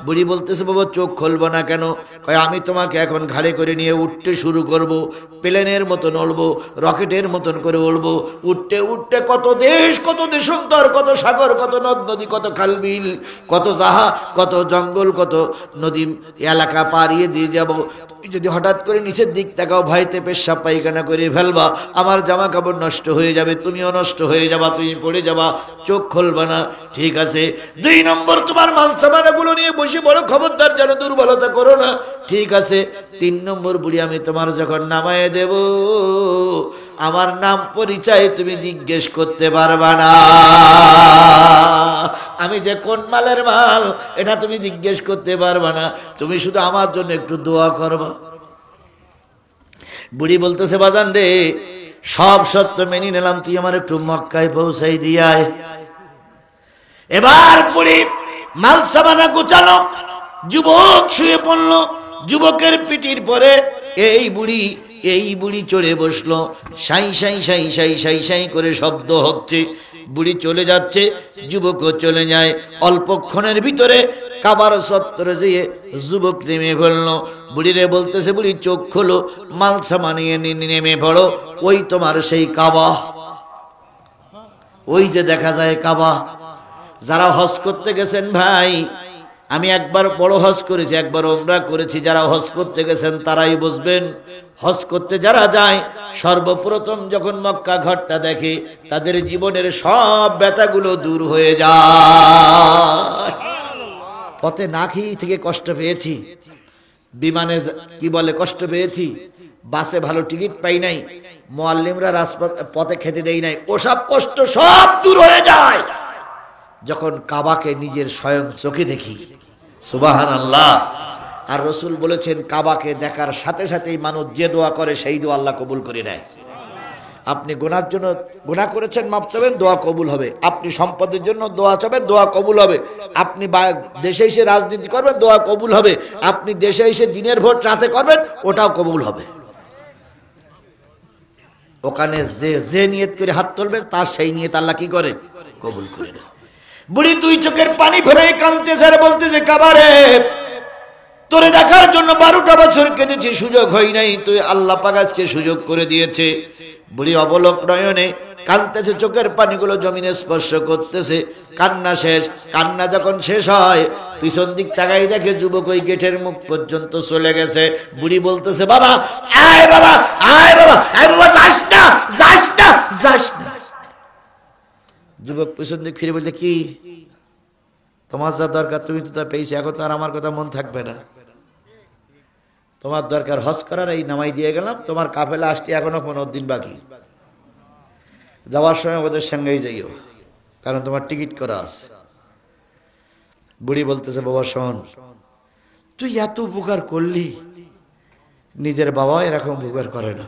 বুড়ি বলতেছে, বাবা চোখ খুলবো না কেন? কয় আমি তোমাকে এখন ঘাড়ে করে নিয়ে উঠতে শুরু করব, প্লেনের মতন উড়বো, রকেটের মতন করে উড়বো। উঠতে উঠতে কত দেশ, কত দেশান্তর, কত সাগর, কত নদ নদী, কত খালবিল, কত জাহা, কত জঙ্গল, কত নদী এলাকা পাড়িয়ে দিয়ে যাব। তুমি যদি হঠাৎ করে নিচের দিক তাকাও, ভয়তে পেশাব পায়খানা করে ফেলবা, আমার জামা কাপড় নষ্ট হয়ে যাবে, তুমিও নষ্ট হয়ে যাবা, তুমি পড়ে যাবা, চোখ খুলবা না। ঠিক আছে। 2 নম্বর, তোমার মাল সামানাগুলো নিয়ে বসে বড় খবরদার যেন দুর্বলতা করো না। ঠিক আছে। 3 নম্বর, বুড়ি আমি তোমার যখন নামায়ে দেব, আমার নাম পরিচয় তুমি জিজ্ঞেস করতে পারবা না, আমি যে কোন মালের মাল এটা তুমি জিজ্ঞেস করতে পারবা না, তুমি শুধু আমার জন্য একটু দোয়া করবা। বুড়ি বলতেছে, বাজান রে সব সত্য মেনে নিলাম, তুই আমার একটু মক্কায় পৌঁছাই দিয়ায়। এবার বুড়ি মাল সামানা গোছালো, যুবক শুয়ে পড়লো, যুবকের পিঠির পরে এই বুড়ি চড়ে বসলো। সাই সাই সাই সাই সাই সাই করে শব্দ হচ্ছে, বুড়ি চলে যাচ্ছে, যুবকও চলে যায়। অল্পক্ষণের ভিতরে কাবার চত্বরে যেয়ে যুবক নেমে ফেললো। বুড়িরে বলতেছে, বুড়ি চোখ খোলো, মাল সামানিয়ে নেমে পড়ো, ওই তোমার সেই কাবা। ওই যে দেখা যায় কাবা। যারা হজ করতে গেছেন ভাই, আমি একবার বড় হজ করেছি, একবার উমরা করেছি, যারা হজ করতে গেছেন তারাই বুঝবেন। হজ করতে যারা যায় সর্বপ্রথম যখন মক্কা ঘরটা দেখে তাদের জীবনের সব ব্যথাগুলো দূর হয়ে যায়। পথে না খেয়ে থেকে কষ্ট পেয়েছি, বিমানে কি বলে কষ্ট পেয়েছি, বাসে ভালো টিকিট পাই নাই, মুআল্লিমরা পথে খেতে দেই নাই, ওসব কষ্ট সব দূর হয়ে যায় যখন কাবাকে নিজের স্বয়ং চোখে দেখি। সুবহানাল্লাহ। আর রাসূল বলেছেন কাবাকে দেখার সাথে সাথেই মানুষ যে দোয়া করে সেই দোয়া আল্লাহ কবুল করে নেয়। আপনি গুনার জন্য গুনাহ করেছেন, মাপ চাবেন, দোয়া কবুল হবে। আপনি সম্পদের জন্য দোয়া চাবেন, দোয়া কবুল হবে। আপনি দেশে এসে রাজনীতি করবেন, দোয়া কবুল হবে। আপনি দেশে এসে দিনের ভোট রাতে করবেন, ওটাও কবুল হবে। ওখানে যে নিয়ত করে হাত তুলবে তার সেই নিয়ত আল্লাহ কি করে? কবুল করে নেয়। বুড়ি দুই চোখের পানি ফেলে কাঁদতেছে আর বলতেছে কাবারে, তোরে দেখার জন্য 12টা বছর কেঁদেছি, সুযোগ হয় নাই, তুই আল্লাহ পাক আজকে সুযোগ করে দিয়েছে। বুড়ি অবলোক নয়নে কাঁদতেছে, চোখের পানিগুলো জমিনে স্পর্শ করতেছে। কান্না শেষ। কান্না যখন শেষ হয় পিছন দিক তাকাই দেখে যুবক ওই গেটের মুখ পর্যন্ত চলে গেছে। বুড়ি বলতেছে বাবা আয়, বাবা আয়, বাবা আয়, বাবা যাস না, যাস না, যাস না। যুবক পিছন দিক ফিরে বলতে কি তোমার যা দরকার তুমি তো তা পেয়েছি, এখন তো আর আমার কথা মন থাকবে না। তোমার দরকার হজ করার, এই নামাই দিয়ে গেলাম, তোমার কাফেলা আসতে এখনো 15 দিন বাকি। যাওয়ার সময় ওদের সঙ্গেই যাইও, কারণ তোমার টিকিট করা আছে। বুড়ি বলতেছে বাবা শোন, তুই এত উপকার করলি, নিজের বাবা এরকম উপকার করে না,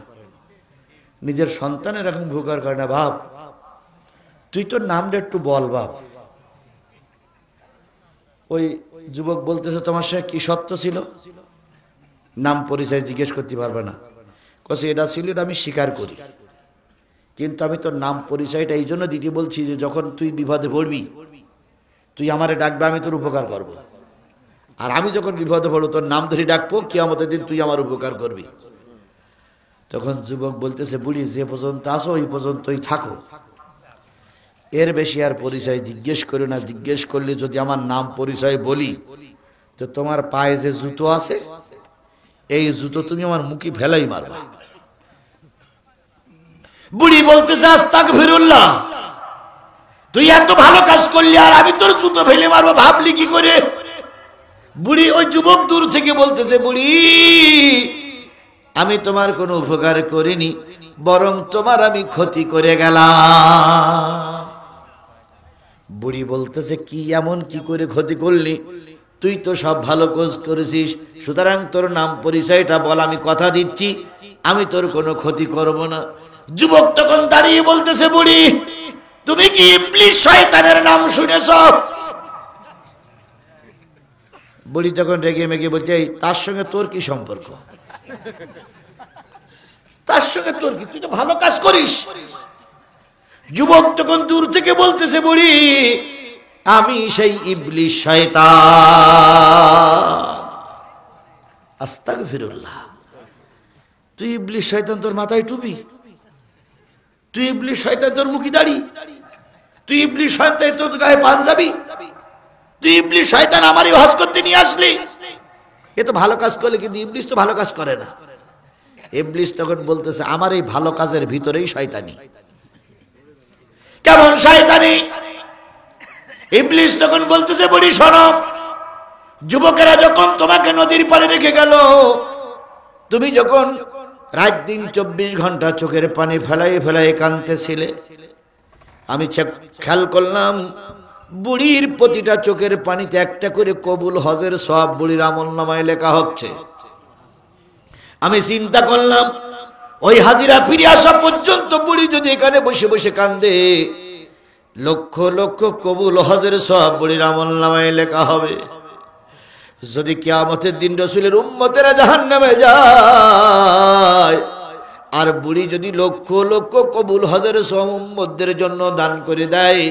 নিজের সন্তান এরকম উপকার করে না। ভাব তুই তোর নামটা একটু বল বাপ। ওই যুবক বলতেছে তোমার সঙ্গে কি সত্য ছিল? নাম পরিচয় জিজ্ঞেস করতে পারবে না। কসে এটা ছিল, এটা আমি স্বীকার করি, কিন্তু আমি তোর নাম পরিচয়টা এই জন্য দিতে বলছি যে যখন তুই বিপদে পড়বি তুই আমারে ডাকবে, আমি তোর উপকার করব। আর আমি যখন বিপদে পড়ব তোর নাম ধরে ডাকবো, কিয়ামতের দিন তুই আমার উপকার করবি। তখন যুবক বলতেছে বুড়ি যে পর্যন্ত আসো ওই পর্যন্তই থাকো, এর বেশি আর পরিচয় জিজ্ঞেস করো না। জিজ্ঞেস করলে যদি আমার নাম পরিচয় বলি তো তোমার পায়ে যে জুতো আছে এই জুতো তুমি আমার মুখে ফেলাই মারবা। বুড়ি বলতেছে আস্তাগফিরুল্লাহ, তুই এত ভালো কাজ করলি আর আমি তোর জুতো ফেলে মারবো, ভাবলি কি করে? বুড়ি ওই যুবক দূর থেকে বলতেছে বুড়ি আমি তোমার কোনো উপকার করিনি, বরং তোমার আমি ক্ষতি করে গেলাম। বুড়ি বলতেছে কি এমন কি করে ক্ষতি করলি? তুই তো সব ভালো কাজ করেছিস, সুতরাং তোর নাম পরিচয়টা বল, আমি কথা দিচ্ছি আমি তোর কোনো ক্ষতি করব না। যুবক তখন দাঁড়িয়ে বলতেছে বুড়ি তুমি কি ইবলিস শয়তানের নাম শুনেছ? বুড়ি তখন রেগে মেগে বলছে তার সঙ্গে তোর কি সম্পর্ক? তার সঙ্গে তোর কি? তুই তো ভালো কাজ করিস। যুবক তখন দূর থেকে বলতেছে বুড়ি আমি সেই ইবলিস শয়তান। আস্তাগফিরুল্লাহ, তুই ইবলিস শয়তান, তোর মাথায় টুপি, তুই ইবলিস শয়তান, তোর মুখে দাড়ি, তুই ইবলিস শয়তান, তোর গায়ে পাঞ্জাবি, তুই ইবলিস শয়তান আমারই হজ করতে নিয়ে আসলি। এ তো ভালো কাজ করলে, কিন্তু ইবলিস তো ভালো কাজ করে না। ইবলিস তখন বলতেছে আমার এই ভালো কাজের ভিতরেই শয়তানি। কেমন শয়তানি? ইবলিস তখন বলতেছে বুড়ি শোনো, যুবকেরা যখন তোমাকে নদীর পাড়ে রেখে গেল, তুমি যখন রাত দিন 24 ঘন্টা চোখের পানি ফেলাই ফেলাই কাঁদতেছিলে, আমি খেয়াল করলাম বুড়ির প্রতিটা চোখের পানিতে একটা করে কবুল হজের সওয়াব বুড়ির আমলনামায় লেখা হচ্ছে। আমি চিন্তা করলাম ওই হাজিরা ফিরে আসা পর্যন্ত বুড়ি যদি এখানে বসে বসে কান্দে, লক্ষ লক্ষ কবুল হজের সওয়াব বুড়ির আমলনামায় লেখা হবে। যদি কিয়ামতের দিন রাসূলের উম্মতেরা জাহান্নামে যায় আর বুড়ি যদি লক্ষ লক্ষ কবুল হজের সওয়াব উম্মতদের জন্য দান করে দেয়,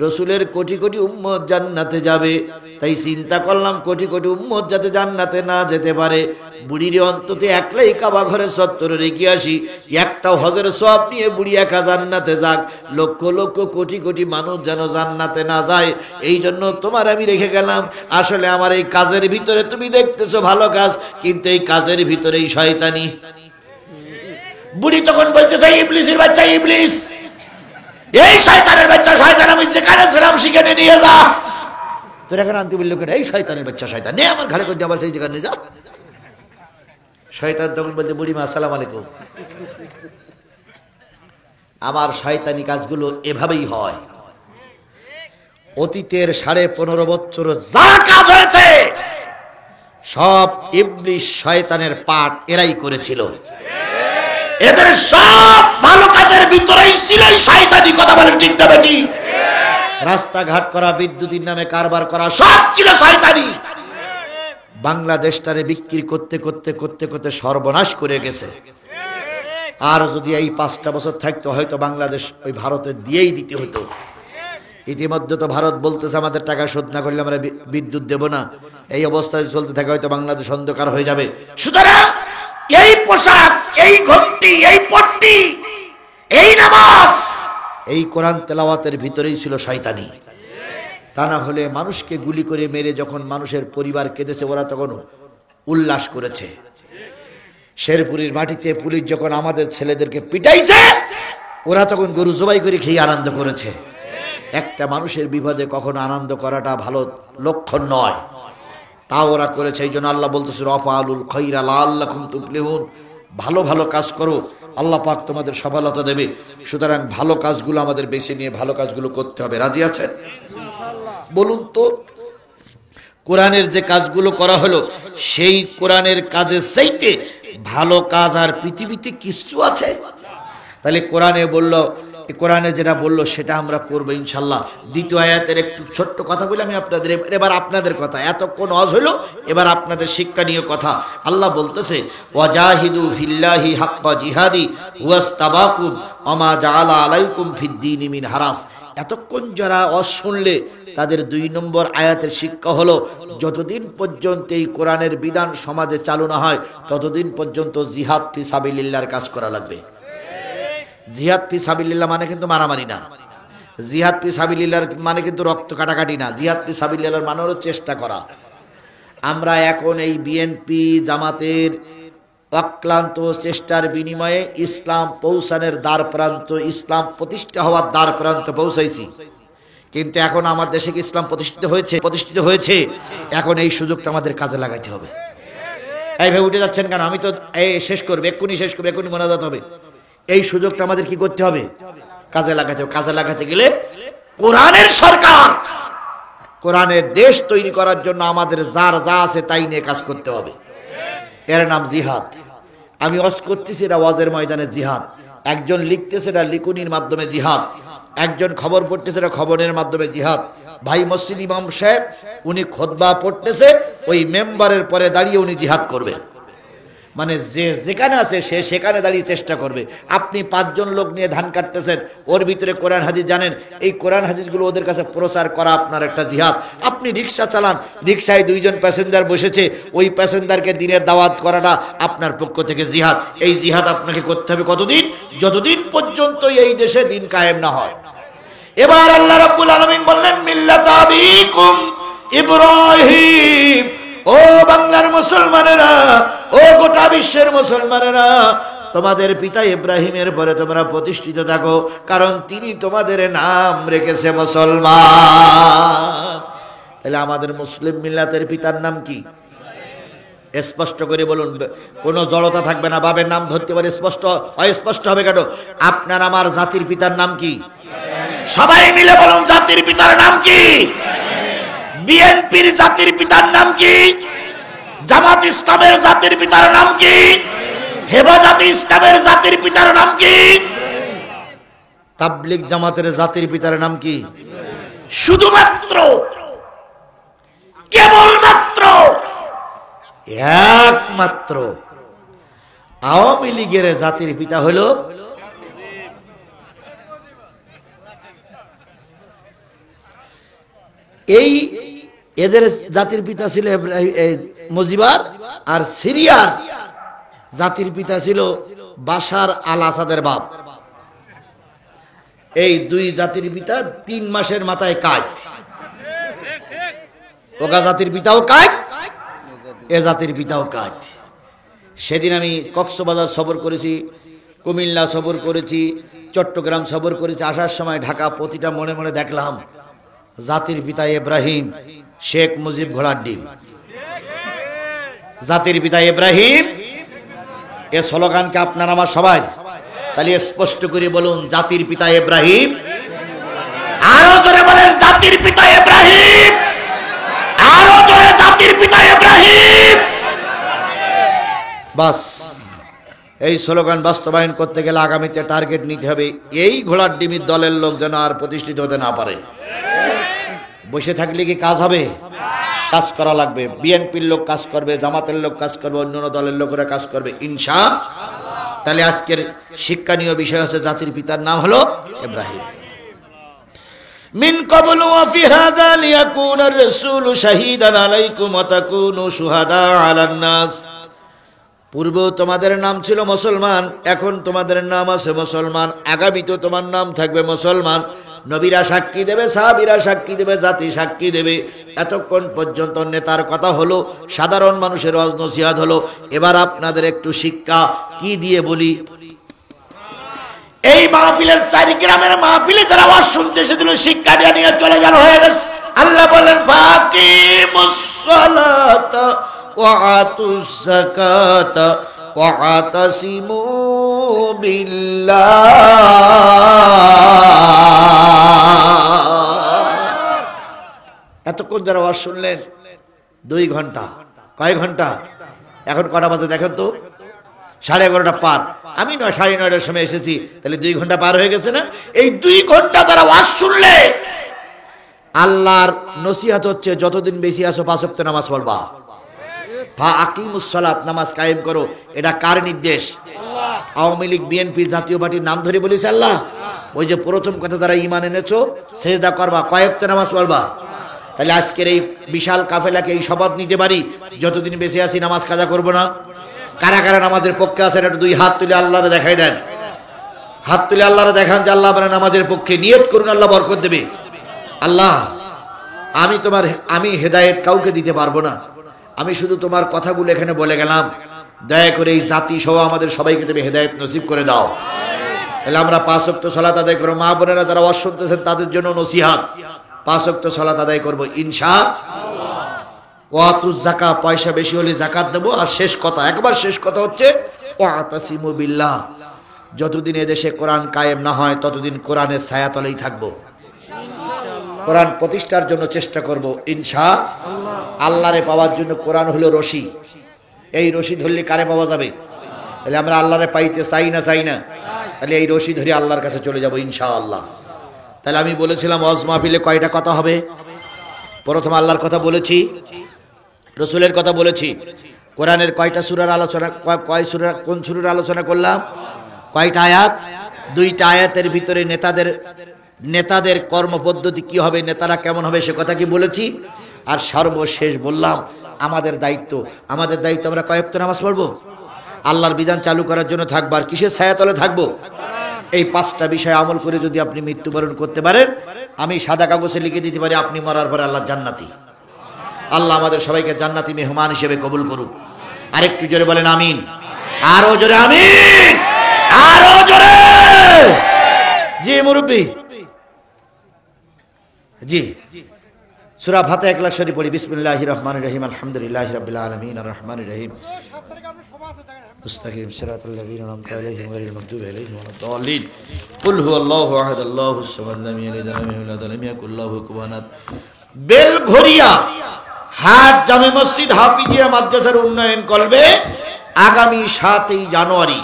রসুলের কোটি কোটি উম্মত জান্নাতে যাবে, তাই চিন্তা করলাম কোটি কোটি উম্মত যাতে জান্নাতে না যেতে পারে, বুড়ির অন্তত একলাই কাবা ঘরে চত্বরে রেখে আসি, একটাও হজের সওয়াব নিয়ে বুড়ি একা জান্নাতে যাক, লক্ষ লক্ষ কোটি কোটি মানুষ যেন জান্নাতে না যায়। এই জন্য তোমার আমি রেখে গেলাম। আসলে আমার এই কাজের ভিতরে তুমি দেখতেছো ভালো কাজ, কিন্তু এই কাজের ভিতরেই শয়তানি। বুড়ি তখন বলতেছে, ইবলিসের বাচ্চা ইবলিস, এই শয়তানের বাচ্চা শয়তান, আমি যেখানে ছিলাম সেখানে নিয়ে যা। তোর এখন আনতে বললো কেন? এই শয়তানের বাচ্চা শয়তান, নে আমার ঘরে করে আবার সেই জায়গায় নিয়ে যা। শয়তান তখন বলতে, বুড়িমা আসসালামু আলাইকুম, আমার শয়তানি কাজগুলো এভাবেই হয়। অতীতের 15.5 বছর যা কাজ হয়েছে সব ইবলিস শয়তানের পাঠ এরাই করেছিল। এদের সব ভালো কাজের ভিতরেই ছিল শয়তানি। কথা বলেন ঠিক না বেটি? রাস্তাঘাট করা, বিদ্যুতের নামে কারবার করা, সব ছিল শয়তানি। বাংলাদেশটারে বিক্রি করতে করতে করতে করতে সর্বনাশ করে গেছে। আর যদি এই 5টা বছর থাকতো হয়তো বাংলাদেশ ওই ভারতে দিয়েই দিতে হতো। ইতিমধ্যে তো ভারত বলতেছে আমাদের টাকা শোধ না করলে আমরা বিদ্যুৎ দেব না। এই অবস্থায় চলতে থাকে হয়তো বাংলাদেশ অন্ধকার হয়ে যাবে। সুতরাং এই পোশাক, এই ঘণ্টি, এই পট্টি, এই নামাজ, এই কোরআন তেলাওয়াতের ভিতরেই ছিল শয়তানি। তা না হলে মানুষকে গুলি করে মেরে যখন মানুষের পরিবার কেঁদেছে, ওরা তখন উল্লাস করেছে। শেরপুরের মাটিতে পুলিশ যখন আমাদের ছেলেদেরকে পিটাইছে, ওরা তখন গরু জবাই করে খেয়ে আনন্দ করেছে। একটা মানুষের বিপদে কখনো আনন্দ করাটা ভালো লক্ষণ নয়, তা ওরা করেছে। এই জন্য আল্লাহ বলতেছে, রফালুল খৈরা লাআল্লাকুম তুফলিহুন, ভালো ভালো কাজ করো, আল্লাহ পাক তোমাদের সফলতা দেবে। সুতরাং ভালো কাজগুলো আমাদের বেছে নিয়ে ভালো কাজগুলো করতে হবে। রাজি আছেন? বলুন তো, কোরআনের যে কাজগুলো করা হলো, সেই কোরআনের কাজের চাইতে ভালো কাজ আর পৃথিবীতে কিছু আছে? তাহলে কোরআনে বললো, কোরআনে যেটা বললো সেটা আমরা করবো ইনশাল্লাহ। দ্বিতীয় আয়াতের একটু ছোট্ট কথা বলে আমি আপনাদের, এবার আপনাদের কথা, এতক্ষণ ওয়াজ হলো, এবার আপনাদের শিক্ষণীয় কথা। আল্লাহ বলতেছে, ওয়াজাহিদু ফিল্লাহি হাক্কা জিহাদি হুয়াস্তাবাকুম ওমা জাআলা আলাইকুম ফিদ্দীনি মিন হারাস। এতক্ষণ যারা ওয়াজ শুনলে তাদের 2 নম্বর আয়াতের শিক্ষা হলো, যতদিন পর্যন্ত এই কোরআনের বিধান সমাজে চালু না হয় ততদিন পর্যন্ত জিহাদ ফি সাবিলিল্লাহর কাজ করা লাগবে। জিহাদ ফি সাবিলিল্লাহ মানে কিন্তু মারামারি না। জিহাদ ফি সাবিলিল্লাহর মানে কিন্তু রক্ত কাটাকাটি না। জিহাদ ফি সাবিলিল্লাহর মানে হলো চেষ্টা করা। আমরা এখন এই বিএনপি জামাতের অক্লান্ত চেষ্টার বিনিময়ে ইসলাম পৌঁছানোর দ্বার প্রান্ত, ইসলাম প্রতিষ্ঠা হওয়ার দ্বার প্রান্ত পৌঁছাইছি। কিন্তু এখন আমার দেশে কি ইসলাম প্রতিষ্ঠিত হয়েছে? এখন এই সুযোগটা আমাদের কাজে লাগাইতে হবে। এই ভাই উঠে যাচ্ছেন কেন? আমি তো শেষ করবো, এক্ষুনি শেষ করবো, এক্ষুনি মোনাজাত হবে। এই সুযোগটা আমাদের কি করতে হবে? কাজে লাগাতে হবে। কাজে লাগাতে গেলে কোরআনের সরকার, কোরআনের দেশ তৈরি করার জন্য আমাদের যার যা আছে তাই নিয়ে কাজ করতে হবে। এর নাম জিহাদ। আমি ওয়াজ করতেছি, এটা ওয়াজের ময়দানে জিহাদ। একজন লিখতেছে, এটা লিখুনির মাধ্যমে জিহাদ। একজন খবর পড়তেছে, এটা খবরের মাধ্যমে জিহাদ। ভাই মসজিদ ইমাম সাহেব উনি খুতবা পড়তেছে, ওই মেম্বারের পরে দাঁড়িয়ে উনি জিহাদ করবে। মানে যে যেখানে আছে সে সেখানে দাঁড়িয়ে চেষ্টা করবে। আপনি 5 জন লোক নিয়ে ধান কাটতেছেন, ওর ভিতরে কোরআন হাদিস জানেন, এই কোরআন হাদিসগুলো ওদের কাছে প্রচার করা আপনার একটা জিহাদ। আপনি রিক্সা চালান, রিক্সায় 2 জন প্যাসেঞ্জার বসেছে, ওই প্যাসেঞ্জারকে দিনের দাওয়াত করাটা আপনার পক্ষ থেকে জিহাদ। এই জিহাদ আপনাকে করতে হবে কতদিন? যতদিন পর্যন্ত এই দেশে দিন কায়েম না হয়। এবার আল্লাহ রাব্বুল আলামিন বললেন, মিল্লাত আবিকুম ইব্রাহিম। ও বাংলার মুসলমানেরা, ও গোটা বিশ্বের মুসলমানেরা, তোমাদের পিতা ইব্রাহিমের পরে তোমরা প্রতিষ্ঠিত থাকো, কারণ তিনি তোমাদের নাম রেখেছে মুসলমান। তাহলে আমাদের মুসলিম মিল্লাতের পিতার নাম কি? স্পষ্ট করে বলুন, কোনো জড়তা থাকবে না। বাবার নাম ধরতে পারে, স্পষ্ট অস্পষ্ট হবে কেন? আপনার আমার জাতির পিতার নাম কি? সবাই মিলে বলুন, জাতির পিতার নাম কি? বিএনপির জাতির পিতার নাম কি? জামাত ইসলামের জাতির পিতার নাম কি? হেফাজতে ইসলামের জাতির পিতার নাম কি? তাবলীগ জামাতের জাতির পিতার নাম কি? শুধুমাত্র, কেবলমাত্র, একমাত্র আওয়ামী লীগের জাতির পিতা হলো এই এদের জাতির পিতা ছিল মুজিবার, আর সিরিয়ার জাতির পিতা ছিল বাশার আল আসাদের বাপ। এই দুই জাতির পিতা 3 মাসের মাথায় কাজ। ওগা জাতির পিতাও কাজ, এ জাতির পিতাও কাজ। সেদিন আমি কক্সবাজার সফর করেছি, কুমিল্লা সফর করেছি, চট্টগ্রাম সফর করেছি। আসার সময় ঢাকা প্রতিটা মনে মনে দেখলাম জাতির পিতা ইব্রাহিম, শেখ মুজিব ঘোড়ার ডিম। জাতির পিতা ইব্রাহিম, এ স্লোগানকে আপনার আমার সবাই তাহলে স্পষ্ট করে বলুন, জাতির পিতা ইব্রাহিম। আরো জোরে বলেন, জাতির পিতা ইব্রাহিম। আরো জোরে, জাতির পিতা ইব্রাহিম। বাস, এই স্লোগান বাস্তবায়ন করতে গেলে আগামীতে টার্গেট নিতে হবে, এই ঘোড়ার ডিমের দলের লোক যেন আর প্রতিষ্ঠিত হতে না পারে। বসে থাকলে কি কাজ হবে? কাজ করা লাগবে। বিএনপির লোক কাজ করবে, জামাতের লোক কাজ করবে, অন্যান্য দলের লোকেরা কাজ করবে ইনশাআল্লাহ। তাহলে আজকের শিক্ষণীয় বিষয় হচ্ছে জাতির পিতার নাম হলো ইব্রাহিম। মিন ক্বাবলু ওয়া ফি হাযা লিয়াকুনা আর-রাসূলু শাহীদান আলাইকুম ওয়া তাকুনু শুহাদা আলান নাস। পূর্বে তোমাদের নাম ছিল মুসলমান, এখন তোমাদের নাম আছে মুসলমান, আগামীতেও তোমার নাম থাকবে মুসলমান। নবীরা সাক্ষী দেবে, সাহাবীরা সাক্ষী দেবে, জাতি সাক্ষী দেবে। এতক্ষণ পর্যন্ত নেতার কথা হলো, সাধারণ মানুষের ওয়াজ নসিহত হলো। এবার আপনাদের একটু শিক্ষা কি দিয়ে বলি। এই মাহফিলের 4 গ্রামের মাহফিলে যারা ওয়াজ শুনতে এসেছিল শিক্ষা দিয়ে নিয়ে চলে গেল, হয়ে গেছে। আল্লাহ বলেন, ফাকিমুস সালাতা ওয়া আতুজ যাকাতা ওয়া আতাসিমু বিল্লাহ। এতক্ষণ যারা ওয়াজ শুনলেন 2 ঘন্টা, কয় ঘন্টা? এখন কটা বাজে দেখেন তো? 11:30 পার। আমি 9:30টার সময় এসেছি, তাহলে 2 ঘন্টা পার হয়ে গেছে না? এই 2 ঘন্টা যারা ওয়াজ শুনলে, আল্লাহর নসিহত হচ্ছে যতদিন বেশি আসো 5 ওয়াক্ত নামাজ পড়বা। ফাকিমুস সালাত, নামাজ কায়েম করো। এটা কার নির্দেশ? আওয়ামী লীগ, বিএনপি, জাতীয় পার্টির নাম ধরে বলেছে আল্লাহ। ওই যে প্রথম কথা, যারা ঈমান এনেছো সেজদা করবা, কয় ওয়াক্ত নামাজ পড়বা। তাহলে আজকের এই বিশাল কাফেলাকে এই শপথ নিতে পারি, যতদিন বেঁচে আছি নামাজ কাজা করব না। কারা কারা নামাজের পক্ষে আছেন একটু 2 হাত তুলে আল্লাহরে দেখাই দেন। হাত তুলে আল্লাহরে দেখান যে আল্লাহ আপনার নামাজের পক্ষে। নিয়ত করুন, আল্লাহ বরকত দেবে। আল্লাহ, আমি হেদায়েত কাউকে দিতে পারবো না, আমি শুধু তোমার কথাগুলো এখানে বলে গেলাম। দয়া করে এই জাতি সহ আমাদের সবাইকে তুমি হেদায়েত নসিব করে দাও। তাহলে আমরা 5 ওয়াক্ত সালাত আদায় করব। মা বোনেরা যারা ওয়াজ শুনতেছেন তাদের জন্য নসিহত, 5 ওয়াক্ত সালাত আদায় করব ইনশাআল্লাহ। ওয়াতুজ যাকাত, পয়সা বেশি হলে যাকাত দেব। আর শেষ কথা, একবার শেষ কথা হচ্ছে ওয়াতাসিমু বিল্লাহ। যতদিন এদেশে কোরআন কায়েম না হয় ততদিন কোরআনের ছায়াতলেই থাকবো। কোরআন প্রতিষ্ঠার জন্য চেষ্টা করব ইনশাআল্লাহ। আল্লাহরে পাওয়ার জন্য কোরআন হলো রশি। এই রশি ধরলে কারে পাওয়া যাবে? তাহলে আমরা আল্লাহরে পাইতে চাই না, চাই না? তাহলে এই রশি ধরে আল্লাহর কাছে চলে যাব ইনশাআল্লাহ। তাহলে আমি বলেছিলাম ওয়াজ মাহফিলে কয়টা কথা হবে? প্রথম আল্লাহর কথা বলেছি, রসুলের কথা বলেছি, কোরআনের কয়টা সূরার আলোচনা, কোন সূরার আলোচনা করলাম, কয়টা আয়াত? 2টা আয়াতের ভিতরে নেতাদের কর্মপদ্ধতি কি হবে, নেতারা কেমন হবে সে কথা কি বলেছি। আর সর্বশেষ বললাম আমাদের দায়িত্ব আমরা কয় ওয়াক্ত নামাজ পড়বো, আল্লাহর বিধান চালু করার জন্য থাকবো। আর কিসের ছায়াতলে থাকবো? এই 5টা বিষয় আমল করে যদি আপনি মৃত্যুবরণ করতে পারেন, আমি সাদা কাগজে লিখে দিতে পারি আপনি মরার পরে আল্লাহ জান্নাতি। আল্লাহ আমাদের সবাইকে জান্নাতি মেহমান হিসেবে কবুল করুক। আরেকটু জোরে বলেন আমিন। আরো জোরে আমিন, আরো জোরে। জি মুরব্বী, জি সূরা ফাতিহা ইখলাস শরীফ পড়ি। বিসমিল্লাহির রহমানির রহিম, আলহামদুলিল্লাহি রাব্বিল আলামিন, আর রহমানির রহিম, মুস্তাকিম সিরাতাল লাযিনা আন'আমতা আলাইহিম গায়রিল মাগদুবি আলাইহিম ওয়ালাদ-দাল্লিন। কুল হুয়াল্লাহু আহাদ আল্লাহুস সামাদ লাম ইয়ালিদ ওয়া লাম ইউলাদ ওয়া লাম ইয়াকুল লাহু কুফুওয়ান আহাদ। বেলঘরিয়া হাট জামে মসজিদ হাফিজিয়া মাদ্রাসার উন্নয়ন করবে আগামী 7ই জানুয়ারি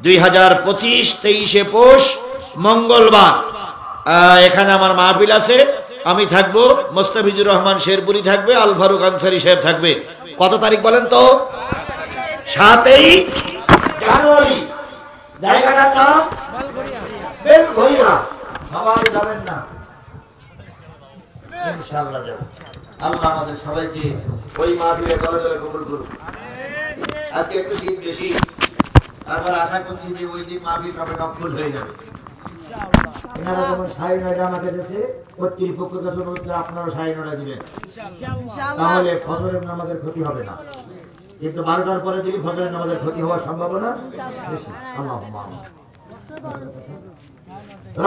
2025, 23শে পৌষ মঙ্গলবার। এখানে আমার মাহফিল আছে, আমি থাকবো, মোস্তাফিজুর রহমান শেরপুরি থাকবে, আল ফারুক আনসারী সাহেব থাকবে। কত তারিখ বলেন তো? 7ই জানুয়ারি। জায়গাটার নাম বেলঘরিয়া। সবাই যাবেন না। ইনশাআল্লাহ যাব। আল্লাহ আমাদের সবাইকে ওই মাহফিলে দলে কবুল করুন। আজকে একটু শীত বেশি, তারপর আশা করছি যে ওই দিন মাহফিল সবে সফল হয়ে যাবে ইনশাআল্লাহ। এনারা যেমন 9:30 আমাকে দিয়েছে, কর্তৃপক্ষের কাছে অনুরোধ করে আপনারা 9:30 দিবেন ইনশাআল্লাহ, তাহলে ফজরের নামাজের ক্ষতি হবে না। কিন্তু 12টার পরে দিলে ফজরের নামাজের ক্ষতি হওয়ার সম্ভাবনা বেশি। আল্লাহুম্মা আমিন।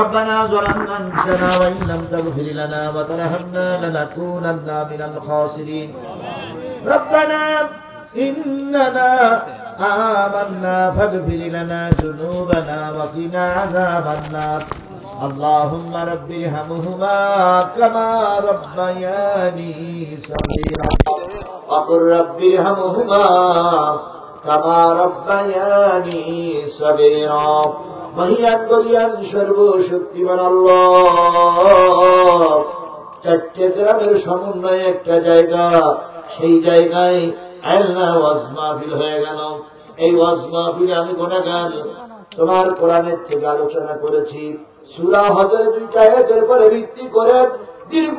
ربنا ظلمنا أنفسنا وإن لم تغفر لنا وترحمنا لنكونن من الخاسرين ربنا إننا آمنا فاغفر لنا ذنوبنا وقنا عذاب النار اللهم رب ارحمهما كما ربياني صغيرا وقل رب ارحمهما كما ربياني صغيرا মহিয়ান গরিয়ান সর্বশক্তিমান আল্লাহ, 4টে গ্রামের সমন্বয়ে একটা জায়গা, সেই জায়গায় আল্লাহ ওয়াজ মাহফিল হয়ে গেল। এই ওয়াজ মাহফিলে আমি গুনাহগার, তোমার কোরআনের থেকে আলোচনা করেছি। সূরা হজরে 2টা আয়াতের পরে ভিত্তি করে দীর্ঘ